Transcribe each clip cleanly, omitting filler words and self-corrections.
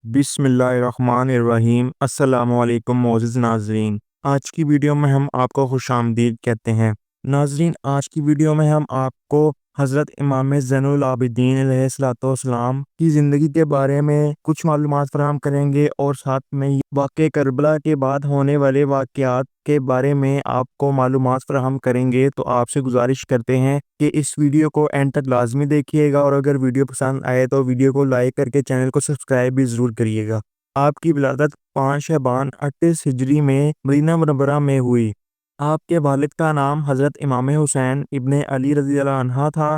بسم اللہ الرحمن الرحیم۔ السلام علیکم معزز ناظرین، آج کی ویڈیو میں ہم آپ کو خوش آمدید کہتے ہیں۔ ناظرین، آج کی ویڈیو میں ہم آپ کو حضرت امام زین العابدین علیہ الصلوۃ والسلام کی زندگی کے بارے میں کچھ معلومات فراہم کریں گے، اور ساتھ میں واقع کربلا کے بعد ہونے والے واقعات کے بارے میں آپ کو معلومات فراہم کریں گے۔ تو آپ سے گزارش کرتے ہیں کہ اس ویڈیو کو اینڈ تک لازمی دیکھیے گا، اور اگر ویڈیو پسند آئے تو ویڈیو کو لائک کر کے چینل کو سبسکرائب بھی ضرور کریے گا۔ آپ کی ولادت 5 شعبان 38 ہجری میں مدینہ منورہ میں ہوئی۔ آپ کے والد کا نام حضرت امام حسین ابن علی رضی اللہ عنہ تھا،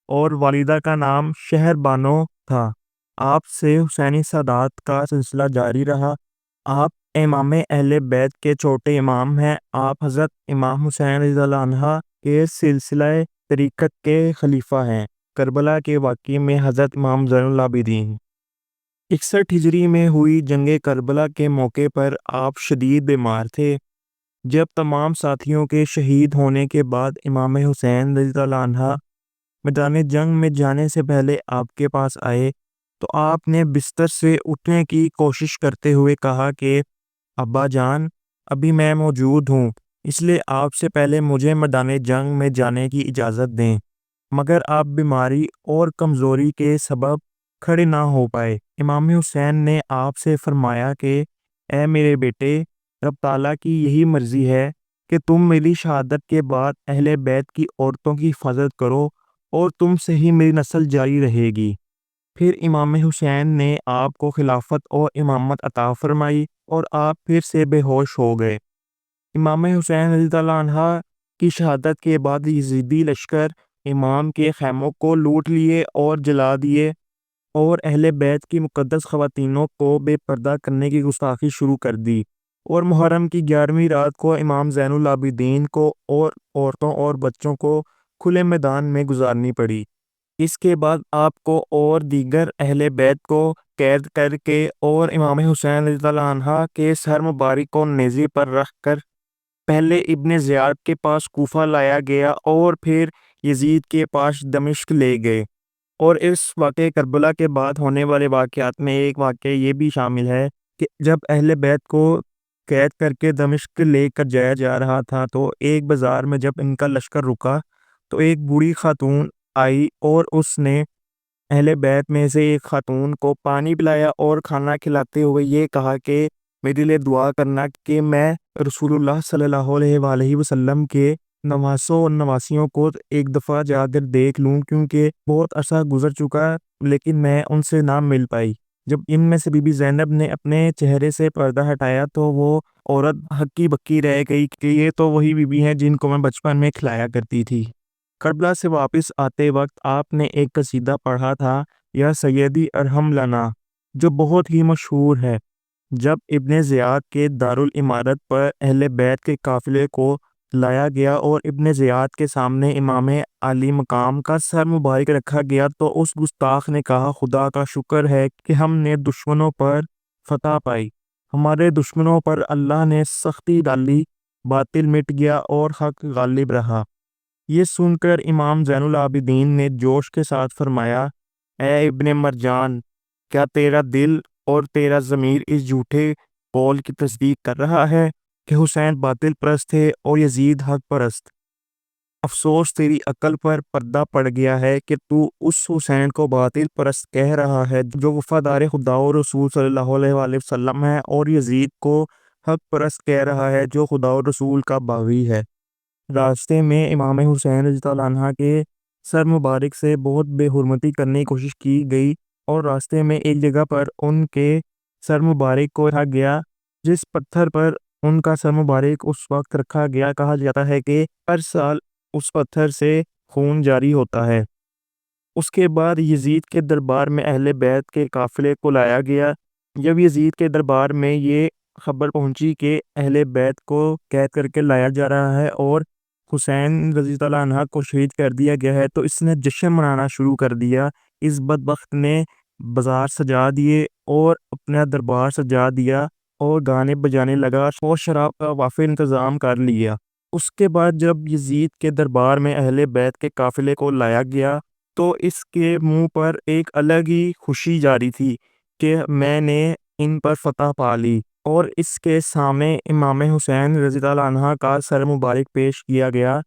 اور والدہ کا نام شہر بانو تھا۔ آپ سے حسینی سادات کا سلسلہ جاری رہا۔ آپ امام اہل بیت کے چھوٹے امام ہیں۔ آپ حضرت امام حسین رضی اللہ عنہ کے سلسلہ طریقت کے خلیفہ ہیں۔ کربلا کے واقعے میں حضرت امام زین العابدین 61 ہجری میں ہوئی جنگ کربلا کے موقع پر آپ شدید بیمار تھے۔ جب تمام ساتھیوں کے شہید ہونے کے بعد امام حسین رضی اللہ عنہ میدان جنگ میں جانے سے پہلے آپ کے پاس آئے، تو آپ نے بستر سے اٹھنے کی کوشش کرتے ہوئے کہا کہ ابا جان، ابھی میں موجود ہوں، اس لیے آپ سے پہلے مجھے میدان جنگ میں جانے کی اجازت دیں۔ مگر آپ بیماری اور کمزوری کے سبب کھڑے نہ ہو پائے۔ امام حسین نے آپ سے فرمایا کہ اے میرے بیٹے، رب تعالیٰ کی یہی مرضی ہے کہ تم میری شہادت کے بعد اہل بیت کی عورتوں کی حفاظت کرو، اور تم سے ہی میری نسل جاری رہے گی۔ پھر امام حسین نے آپ کو خلافت اور امامت عطا فرمائی، اور آپ پھر سے بے ہوش ہو گئے۔ امام حسین رضی اللہ عنہ کی شہادت کے بعد یزیدی لشکر امام کے خیموں کو لوٹ لیے اور جلا دیے، اور اہل بیت کی مقدس خواتینوں کو بے پردہ کرنے کی گستاخی شروع کر دی، اور محرم کی 11ویں رات کو امام زین العابدین کو اور عورتوں اور بچوں کو کھلے میدان میں گزارنی پڑی۔ اس کے بعد آپ کو اور دیگر اہل بیت کو قید کر کے اور امام حسین رضی اللہ عنہ کے سر مبارک کو نیزے پر رکھ کر پہلے ابن زیاد کے پاس کوفہ لایا گیا، اور پھر یزید کے پاس دمشق لے گئے۔ اور اس واقعہ کربلا کے بعد ہونے والے واقعات میں ایک واقعہ یہ بھی شامل ہے کہ جب اہل بیت کو قید کر کے دمشق لے کر جایا جا رہا تھا، تو ایک بازار میں جب ان کا لشکر رکا، تو ایک بوڑھی خاتون آئی، اور اس نے اہل بیت میں سے ایک خاتون کو پانی پلایا اور کھانا کھلاتے ہوئے یہ کہا کہ میرے لیے دعا کرنا کہ میں رسول اللہ صلی اللہ علیہ وآلہ وسلم کے نواسوں اور نواسیوں کو ایک دفعہ جا کر دیکھ لوں، کیونکہ بہت عرصہ گزر چکا لیکن میں ان سے نہ مل پائی۔ جب ان میں سے بی بی زینب نے اپنے چہرے سے پردہ ہٹایا، تو وہ عورت ہکی بکی رہ گئی کہ یہ تو وہی بی بی ہیں جن کو میں بچپن میں کھلایا کرتی تھی۔ کربلا سے واپس آتے وقت آپ نے ایک قصیدہ پڑھا تھا، یا سیدی ارحم لنا، جو بہت ہی مشہور ہے۔ جب ابن زیاد کے دارالامارت پر اہل بیت کے قافلے کو لایا گیا اور ابن زیاد کے سامنے امام علی مقام کا سر مبارک رکھا گیا، تو اس گستاخ نے کہا خدا کا شکر ہے کہ ہم نے دشمنوں پر فتح پائی، ہمارے دشمنوں پر اللہ نے سختی ڈالی، باطل مٹ گیا اور حق غالب رہا۔ یہ سن کر امام زین العابدین نے جوش کے ساتھ فرمایا، اے ابن مرجان، کیا تیرا دل اور تیرا ضمیر اس جھوٹے قول کی تصدیق کر رہا ہے کہ حسین باطل پرست ہے اور یزید حق پرست؟ افسوس تیری عقل پر پردہ پڑ گیا ہے کہ تو اس حسین کو باطل پرست کہہ رہا ہے جو وفادار خدا و رسول صلی اللہ علیہ وآلہ وسلم ہے، اور یزید کو حق پرست کہہ رہا ہے جو خدا و رسول کا باغی ہے۔ راستے میں امام حسین رضی اللہ عنہ کے سر مبارک سے بہت بے حرمتی کرنے کی کوشش کی گئی، اور راستے میں ایک جگہ پر ان کے سر مبارک کو رکھا گیا، جس پتھر پر ان کا سر مبارک اس وقت رکھا گیا کہا جاتا ہے کہ ہر سال اس پتھر سے خون جاری ہوتا ہے۔ اس کے بعد یزید کے دربار میں اہل بیت کے قافلے کو لایا گیا۔ جب یزید کے دربار میں یہ خبر پہنچی کہ اہل بیت کو قید کر کے لایا جا رہا ہے اور حسین رضی اللہ عنہ کو شہید کر دیا گیا ہے، تو اس نے جشن منانا شروع کر دیا۔ اس بدبخت نے بازار سجا دیے اور اپنا دربار سجا دیا، اور گانے بجانے لگا اور شراب کا وافر انتظام کر لیا۔ اس کے بعد جب یزید کے دربار میں اہل بیت کے قافلے کو لایا گیا، تو اس کے منہ پر ایک الگ ہی خوشی جاری تھی، کہ میں نے ان پر فتح پا لی، اور اس کے سامنے امام حسین رضی اللہ عنہ کا سر مبارک پیش کیا گیا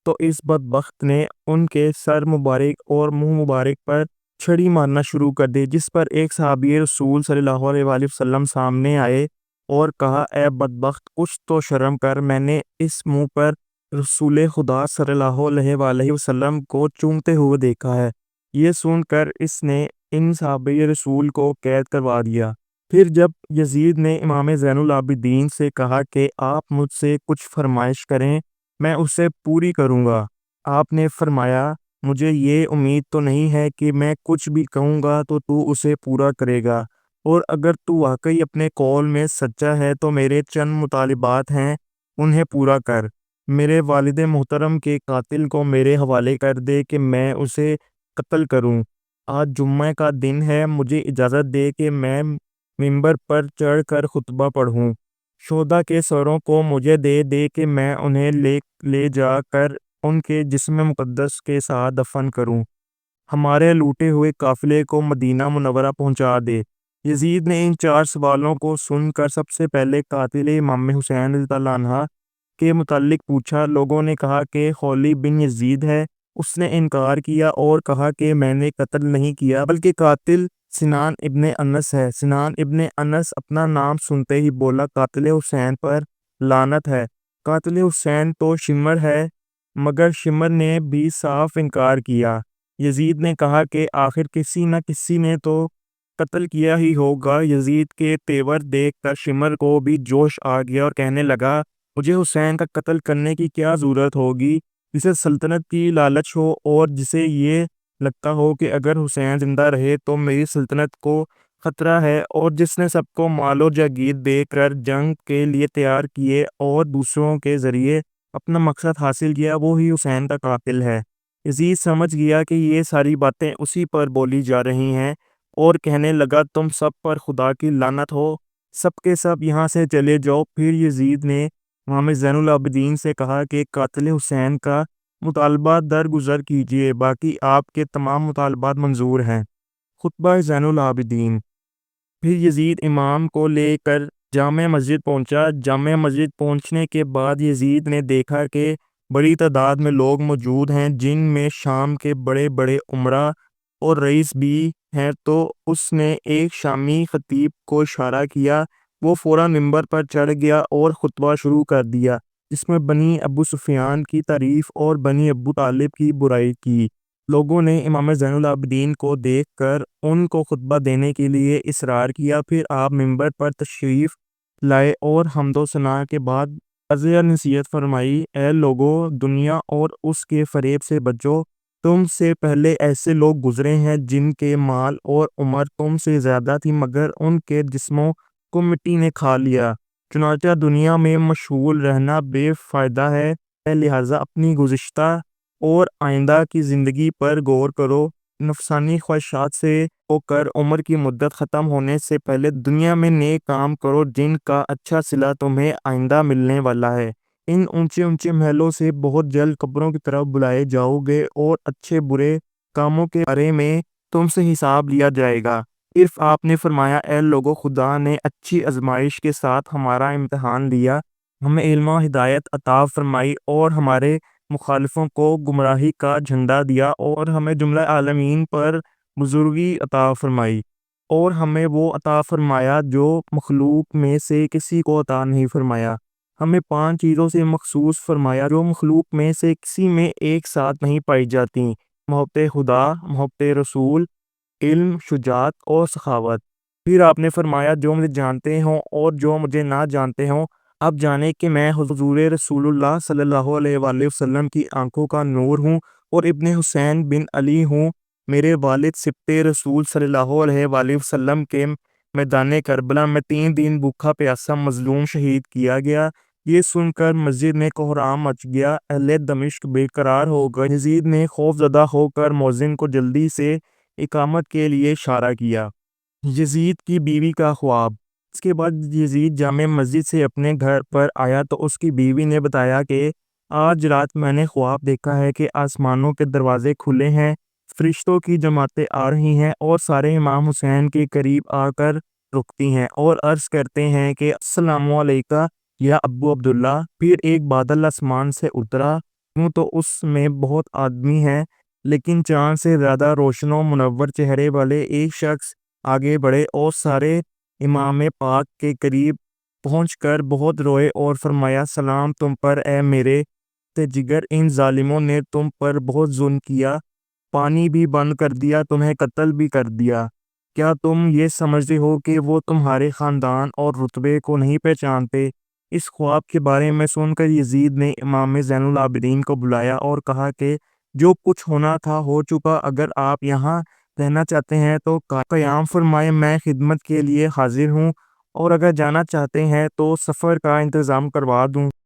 تو اس بدبخت نے ان کے سر مبارک اور منہ مبارک پر چھڑی مارنا شروع کر دی، جس پر ایک صحابی رسول صلی اللہ علیہ وآلہ وسلم سامنے آئے اور کہا، اے بدبخت، کچھ تو شرم کر، میں نے اس منہ پر رسول خدا صلی اللہ علیہ وآلہ وسلم کو چومتے ہوئے دیکھا ہے۔ یہ سن کر اس نے ان صحابی رسول کو قید کروا دیا۔ پھر جب یزید نے امام زین العابدین سے کہا کہ آپ مجھ سے کچھ فرمائش کریں، میں اسے پوری کروں گا، آپ نے فرمایا، مجھے یہ امید تو نہیں ہے کہ میں کچھ بھی کہوں گا تو اسے پورا کرے گا، اور اگر تو واقعی اپنے قول میں سچا ہے تو میرے چند مطالبات ہیں، انہیں پورا کر۔ میرے والد محترم کے قاتل کو میرے حوالے کر دے کہ میں اسے قتل کروں۔ آج جمعہ کا دن ہے، مجھے اجازت دے کہ میں ممبر پر چڑھ کر خطبہ پڑھوں۔ شہداء کے سروں کو مجھے دے دے کہ میں انہیں لے جا کر ان کے جسم مقدس کے ساتھ دفن کروں۔ ہمارے لوٹے ہوئے قافلے کو مدینہ منورہ پہنچا دے۔ یزید نے ان 4 سوالوں کو سن کر سب سے پہلے قاتل امام حسین رضی اللہ عنہ کے متعلق پوچھا۔ لوگوں نے کہا کہ خولی بن یزید ہے۔ اس نے انکار کیا اور کہا کہ میں نے قتل نہیں کیا بلکہ قاتل سنان ابن انس ہے۔ سنان ابن انس اپنا نام سنتے ہی بولا، قاتل حسین پر لعنت ہے، قاتل حسین تو شمر ہے، مگر شمر نے بھی صاف انکار کیا۔ یزید نے کہا کہ آخر کسی نہ کسی نے تو قتل کیا ہی ہوگا۔ یزید کے تیور دیکھ کر شمر کو بھی جوش آ گیا اور کہنے لگا، مجھے حسین کا قتل کرنے کی کیا ضرورت ہوگی؟ جسے سلطنت کی لالچ ہو اور جسے یہ لگتا ہو کہ اگر حسین زندہ رہے تو میری سلطنت کو خطرہ ہے، اور جس نے سب کو مال و جاگیر دے کر جنگ کے لیے تیار کیے اور دوسروں کے ذریعے اپنا مقصد حاصل کیا، وہی حسین کا قاتل ہے۔ یزید سمجھ گیا کہ یہ ساری باتیں اسی پر بولی جا رہی ہیں اور کہنے لگا، تم سب پر خدا کی لعنت ہو، سب کے سب یہاں سے چلے جاؤ۔ پھر یزید نے امام زین العابدین سے کہا کہ قاتل حسین کا مطالبہ درگزر کیجیے، باقی آپ کے تمام مطالبات منظور ہیں۔ خطبہ زین العابدین۔ پھر یزید امام کو لے کر جامع مسجد پہنچا۔ جامع مسجد پہنچنے کے بعد یزید نے دیکھا کہ بڑی تعداد میں لوگ موجود ہیں، جن میں شام کے بڑے بڑے امراء اور رئیس بھی ہیں، تو اس نے ایک شامی خطیب کو اشارہ کیا۔ وہ فوراً ممبر پر چڑھ گیا اور خطبہ شروع کر دیا، جس میں بنی ابو سفیان کی تعریف اور بنی ابو طالب کی برائی کی۔ لوگوں نے امام زین العابدین کو دیکھ کر ان کو خطبہ دینے کے لیے اصرار کیا۔ پھر آپ ممبر پر تشریف لائے اور حمد و ثنا کے بعد عظیہ نصیحت فرمائی، اے لوگو، دنیا اور اس کے فریب سے بچو۔ تم سے پہلے ایسے لوگ گزرے ہیں جن کے مال اور عمر تم سے زیادہ تھی، مگر ان کے جسموں کو مٹی نے کھا لیا۔ چنانچہ دنیا میں مشغول رہنا بے فائدہ ہے، لہٰذا اپنی گزشتہ اور آئندہ کی زندگی پر غور کرو۔ نفسانی خواہشات سے ہو کر عمر کی مدت ختم ہونے سے پہلے دنیا میں نیک کام کرو، جن کا اچھا صلہ تمہیں آئندہ ملنے والا ہے۔ ان اونچے اونچے محلوں سے بہت جلد قبروں کی طرف بلائے جاؤ گے اور اچھے برے کاموں کے بارے میں تم سے حساب لیا جائے گا۔ پھر آپ نے فرمایا، اے لوگو، خدا نے اچھی آزمائش کے ساتھ ہمارا امتحان لیا، ہمیں علم و ہدایت عطا فرمائی اور ہمارے مخالفوں کو گمراہی کا جھنڈا دیا، اور ہمیں جملہ عالمین پر بزرگی عطا فرمائی، اور ہمیں وہ عطا فرمایا جو مخلوق میں سے کسی کو عطا نہیں فرمایا۔ ہمیں 5 چیزوں سے مخصوص فرمایا جو مخلوق میں سے کسی میں ایک ساتھ نہیں پائی جاتی: محبت خدا، محبت رسول، علم، شجاعت اور سخاوت۔ پھر آپ نے فرمایا، جو مجھے جانتے ہوں اور جو مجھے نہ جانتے ہوں، اب جانے کہ میں حضور رسول اللہ صلی اللہ علیہ وآلہ وسلم کی آنکھوں کا نور ہوں اور ابن حسین بن علی ہوں۔ میرے والد سبط رسول صلی اللہ علیہ وآلہ وسلم کے میدان کربلا میں 3 دن بھوکا پیاسا مظلوم شہید کیا گیا۔ یہ سن کر مسجد میں کوہرام مچ گیا، اہل دمشق بے قرار ہو گئے۔ یزید نے خوف زدہ ہو کر مؤذن کو جلدی سے اقامت کے لیے اشارہ کیا۔ یزید کی بیوی کا خواب۔ اس کے بعد یزید جامع مسجد سے اپنے گھر پر آیا تو اس کی بیوی نے بتایا کہ آج رات میں نے خواب دیکھا ہے کہ آسمانوں کے دروازے کھلے ہیں، فرشتوں کی جماعتیں آ رہی ہیں اور سارے امام حسین کے قریب آ کر رکتی ہیں اور عرض کرتے ہیں کہ السلام علیکہ یا ابو عبداللہ۔ پھر ایک بادل آسمان سے اترا، یوں تو اس میں بہت آدمی ہیں، لیکن چاند سے زیادہ روشن و منور چہرے والے ایک شخص آگے بڑھے اور سارے امام پاک کے قریب پہنچ کر بہت روئے اور فرمایا، سلام تم پر اے میرے جگر، ان ظالموں نے تم پر بہت ظلم کیا، پانی بھی بند کر دیا، تمہیں قتل بھی کر دیا۔ کیا تم یہ سمجھتے ہو کہ وہ تمہارے خاندان اور رتبے کو نہیں پہچانتے؟ اس خواب کے بارے میں سن کر یزید نے امام زین العابدین کو بلایا اور کہا کہ جو کچھ ہونا تھا ہو چکا، اگر آپ یہاں رہنا چاہتے ہیں تو قیام فرمائیں، میں خدمت کے لیے حاضر ہوں، اور اگر جانا چاہتے ہیں تو سفر کا انتظام کروا دوں۔